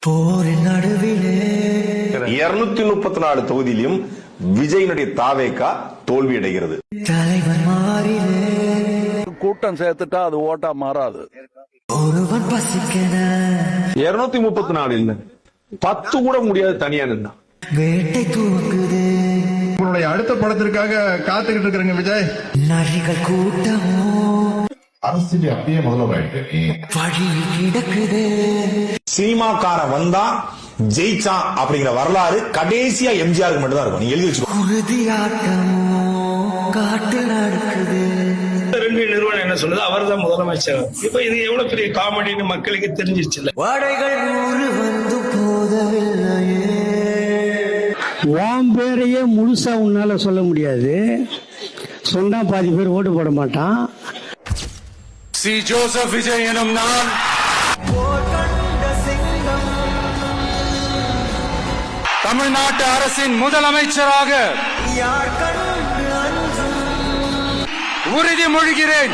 போரின் நடுவிலே 234 தொகுதியிலும் விஜயனுடைய தாவேகா தோல்வி அடைகிறது. தலைவர் மாறிலே கூட்டம் சேர்த்துட்டா அது ஓட்டா மாறாது. ஒருவன் பசிக்கன 234 இல்ல 10 கூட முடியாது தனியா நின்னா. வேட்டை தூங்குது உங்களுடைய அடுத்த படத்திற்காக காத்துக்கிட்டு இருக்கிறங்க விஜய். நரிகள் கூட்டமோ அரசியல் அப்படியே முதல்ல வழியில் கிடக்குது. சினிமாக்கார வந்தா ஜெயிச்சான் அப்படிங்கிற வரலாறு கடைசியா எம்ஜிஆருக்கு மட்டும் தான் இருக்கும். நீங்க எழுதி வச்சுக்கோ. குருதி ஆட்டமோ காட்டு நடக்குது. ரெண்டு நிறுவனம் என்ன சொல்லுது, அவர் தான் முதலமைச்சர். இப்ப இது எவ்வளவு பெரிய காமெடின்னு மக்களுக்கு தெரிஞ்சிருச்சு. வாடைகள் 100 வந்து போதவில்லையே. உன் பேரையே முழுசா உன்னால சொல்ல முடியாது. சொன்னா பாதி பேர் ஓட்டு போட மாட்டான். சி ஜோசப் விஜய் எனும் நான் தமிழ்நாட்டு அரசின் முதலமைச்சராக உறுதிமொழிகிறேன்.